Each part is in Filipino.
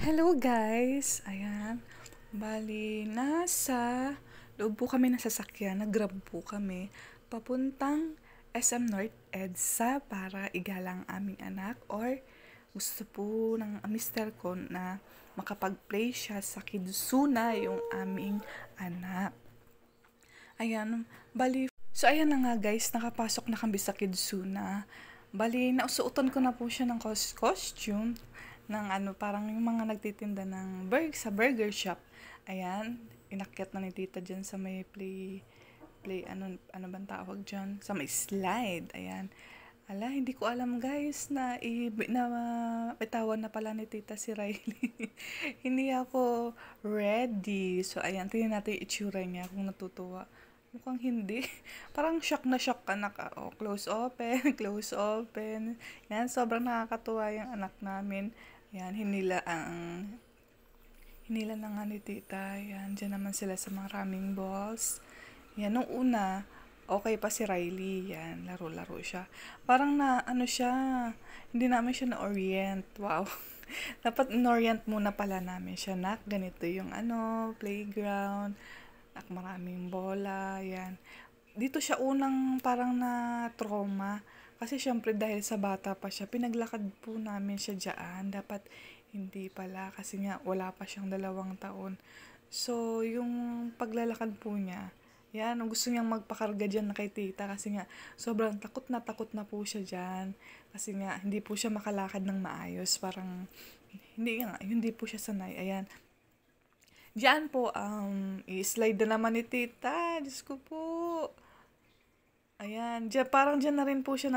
Hello guys! Ayan. Bali, nasa loob po kami ng sasakyan. Nag-grab po kami. Papuntang SM North EDSA para igalang aming anak or gusto po ng mister ko na makapag-play siya sa Kidsuna yung aming anak. Ayan. Bali, so ayan na nga guys, nakapasok na kami sa Kidsuna. Bali, nausuotan ko na po siya ng costume ng parang yung mga nagtitinda ng sa burger shop. Ayan, inakyat na ni tita dyan sa may ano bang tawag dyan? Sa may slide. Ayan. Ala, hindi ko alam guys na bitawan na pala ni tita si Riley. Hindi ako ready. So, ayan, tingnan natin yung itsura niya kung natutuwa. Mukhang hindi. Parang shock na shock anak. Oh, close open, close open. Yan, sobrang nakakatuwa yung anak namin. Yan, hinila na nga ni tita. Yan, dyan naman sila sa maraming balls. Yan, nung una, okay pa si Riley. Yan, laro-laro siya. Parang siya, hindi namin siya na-orient. Wow. Dapat in-orient muna pala namin siya. Ganito yung playground. Maraming bola. Yan. Dito siya unang parang na-trauma. Kasi syempre dahil sa bata pa siya, pinaglakad po namin siya dyan. Dapat hindi pala kasi nga wala pa siyang 2 taon. So, yung paglalakad po niya, yan, gusto niyang magpakarga dyan kay tita kasi nga sobrang takot na po siya dyan. Kasi nga hindi po siya makalakad ng maayos. Parang hindi po siya sanay. Ayan. Diyan po, i-slide na naman ni tita. Diyos ko po. Ayan, parang dyan na rin po siya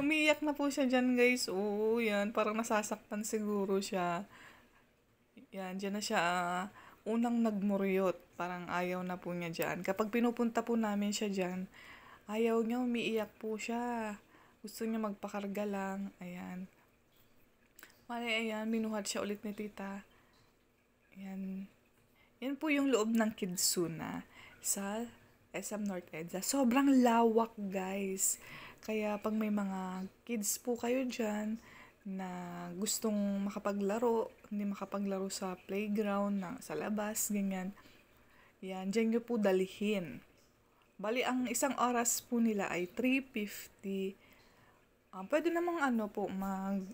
umiiyak na po siya dyan guys. Oo, yan, parang nasasaktan siguro siya. Yan, dyan na siya unang nagmuryot. Parang ayaw na po niya dyan. Kapag pinupunta po namin siya dyan, ayaw niya, umiiyak po siya. Gusto niya magpakarga lang. Ayan. Ayan, binuhat siya ulit ni tita. Ayan. Yan po yung loob ng Kidsuna sa SM North EDSA. Sobrang lawak, guys. Kaya pag may mga kids po kayo dyan na gustong makapaglaro, hindi makapaglaro sa playground, sa labas, ganyan. Yan, dyan nyo po dalihin. Bali, ang isang oras po nila ay 3:50. Pwede namang mag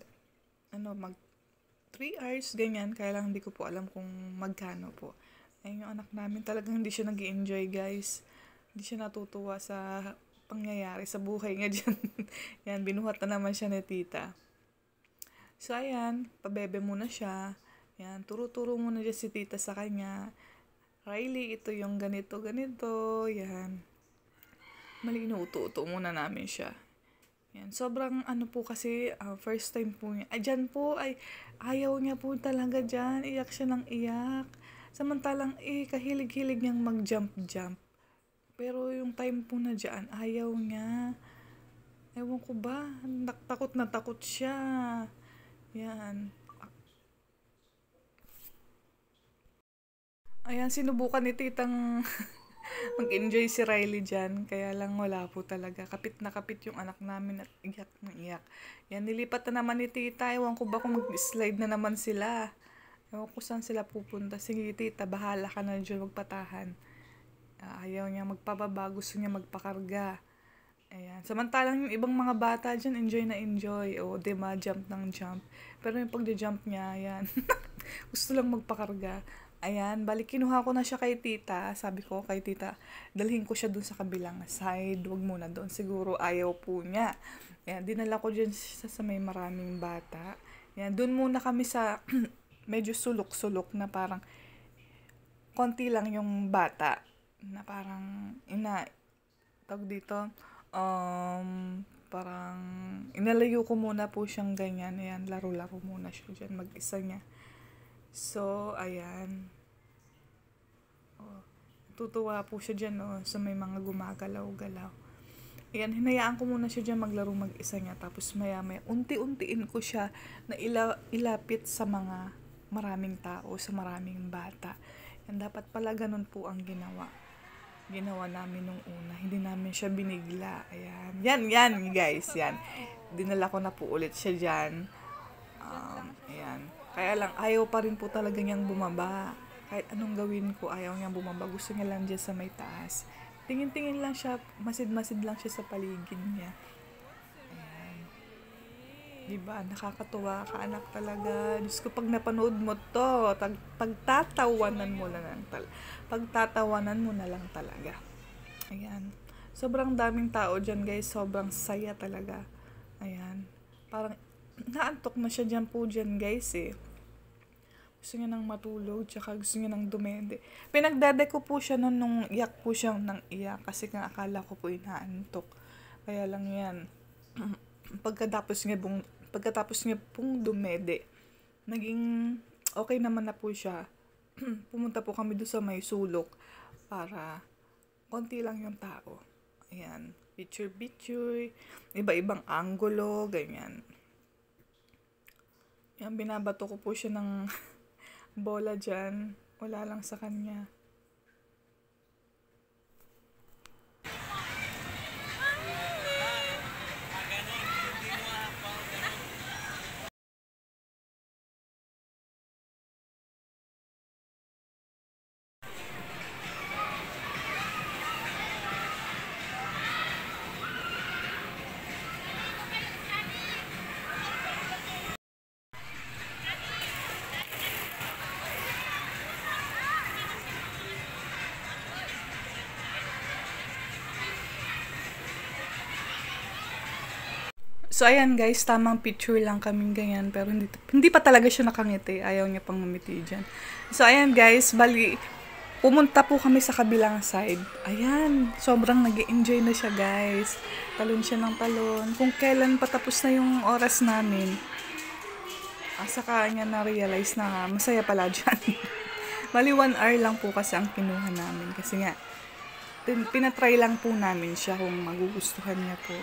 3 hours, ganyan. Kaya lang hindi ko po alam kung magkano po. Ayun yung anak namin. Talagang hindi siya nag-i-enjoy, guys. Hindi siya natutuwa sa pangyayari sa buhay nga dyan. Yan, binuhat na naman siya ni tita. So, ayan, pabebe muna siya. Yan, turo-turo muna dyan si tita sa kanya. Riley, ito yung ganito. Yan. Mali, inuuto-uto muna namin siya. Yan, sobrang po kasi, first time po niya. Dyan po, ayaw niya po talaga dyan. Iyak siya ng iyak. Samantalang, kahilig-hilig niyang mag-jump. Pero yung time po na dyan, ayaw niya. Ewan ko ba, takot na takot siya. Yan. Ayan, sinubukan ni titang mag-enjoy si Riley dyan. Kaya lang wala po talaga. Kapit na kapit yung anak namin at iyak na iyak. Yan, nilipat na naman ni tita. Ewan ko ba kung mag-slide na naman sila. Ewan ko saan sila pupunta. Sige tita, bahala ka na dyan magpatahan. Ayaw niya magpababa, gusto niya magpakarga. Ayan. Samantalang yung ibang mga bata dyan, enjoy na enjoy. O, diba, jump ng jump. Pero yung pagja-jump niya, ayan. Gusto lang magpakarga. Ayan, balik kinuha ko na siya kay tita. Sabi ko kay tita, dalhin ko siya dun sa kabilang side. Huwag muna doon. Siguro ayaw po niya. Ayan, dinala ko dyan sa may maraming bata. Ayan, dun muna kami sa medyo sulok-sulok na parang konti lang yung bata. Na parang tawag dito, parang inalayo ko muna po siyang ganyan. Ayan, laro-laro muna siya dyan, mag-isa niya. So, ayan. Tutuwa po siya dyan, sa may mga gumagalaw-galaw. Ayan, hinayaan ko muna siya dyan maglaro mag-isa niya. Tapos maya-maya, unti-untiin ko siya na ilapit sa mga maraming tao, sa maraming bata. Yan, dapat pala ganun po ang ginawa namin nung una. Hindi namin siya binigla. Ayan. Yan guys. Yan. Dinala ko na po ulit siya dyan. Ayan. Kaya lang, ayaw pa rin po talaga niyang bumaba. Kahit anong gawin ko, ayaw niyang bumaba. Gusto niya lang dyan sa may taas. Tingin-tingin lang siya, masid-masid lang siya sa paligid niya. Ayan. Diba? Nakakatuwa ka, anak talaga. Diyos ko, pag napanood mo to, pagtatawanan mo na lang talaga. Ayan. Sobrang daming tao dyan, guys. Sobrang saya talaga. Ayan. Parang naantok na siya dyan po dyan, guys, eh. Gusto niya nang matulog, tsaka gusto niya nang dumede. Pinagdede ko po siya nun nung iyak po siya ng iyak kasi nga akala ko po inaantok. Kaya lang yan. Pagkatapos niya pong dumede, naging okay naman na po siya. Pumunta po kami doon sa may sulok para konti lang yung tao. Ayan. Picture, iba-ibang angulo, ganyan. Yan, binabato ko po siya ng bola dyan. Wala lang sa kanya. So, ayan guys, tamang picture lang kaming ganyan. Pero hindi pa talaga siya nakangiti. Ayaw niya pang ngumiti dyan. So, ayan guys, bali, pumunta po kami sa kabilang side. Ayan, sobrang nag-enjoy na siya guys. Talon siya ng talon. Kung kailan patapos na yung oras namin, saka niya na-realize na masaya pala dyan. Bali, 1 hour lang po kasi ang kinuha namin. Kasi nga, pinatry lang po namin siya kung magugustuhan niya po.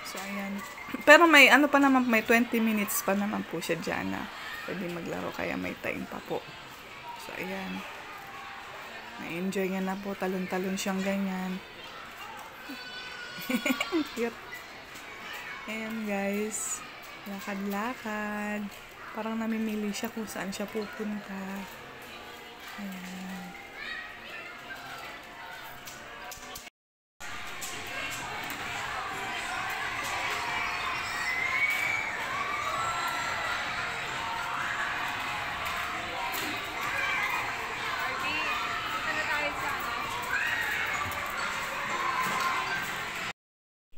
So, ayan. Pero may 20 minutes pa naman po siya dyan na pwede maglaro, kaya may time pa po. So, ayan. Na-enjoy niya na po. Talon-talon siyang ganyan. Cute. Ayan, guys. Lakad-lakad. Parang namimili siya kung saan siya pupunta. Ayan.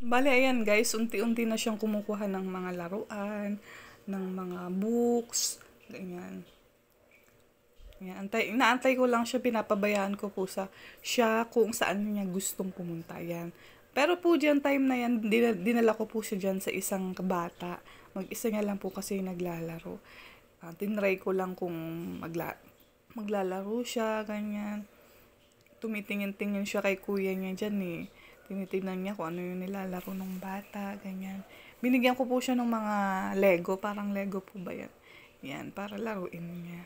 Bale, ayan guys, unti-unti na siyang kumukuha ng mga laruan, ng mga books, ganyan. Ayan, inaantay ko lang siya, pinapabayaan ko po siya kung saan niya gustong pumunta. Yan. Pero po dyan, time na yan, dinala ko po siya dyan sa isang bata. Mag-isa niya lang po kasi naglalaro. Tinry ko lang kung maglalaro siya, ganyan. Tumitingin-tingin siya kay kuya niya dyan eh. Tinitingnan niya kung ano yung nilalaro ng bata, ganyan. Binigyan ko po siya ng mga Lego, parang Lego po ba yan? Yan, para laruin niya.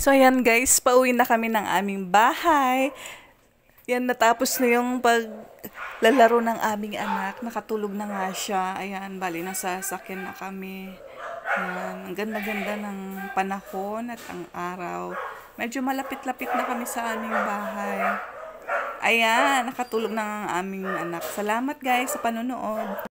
So ayan guys, pauwi na kami ng aming bahay. Yan, natapos na yung paglalaro ng aming anak. Nakatulog na nga siya. Ayan, bali nasa sasakyan na kami. Ayan, ang ganda-ganda ng panahon at ang araw. Medyo malapit-lapit na kami sa aming bahay. Ayan, nakatulog na ang aming anak. Salamat guys sa panonood.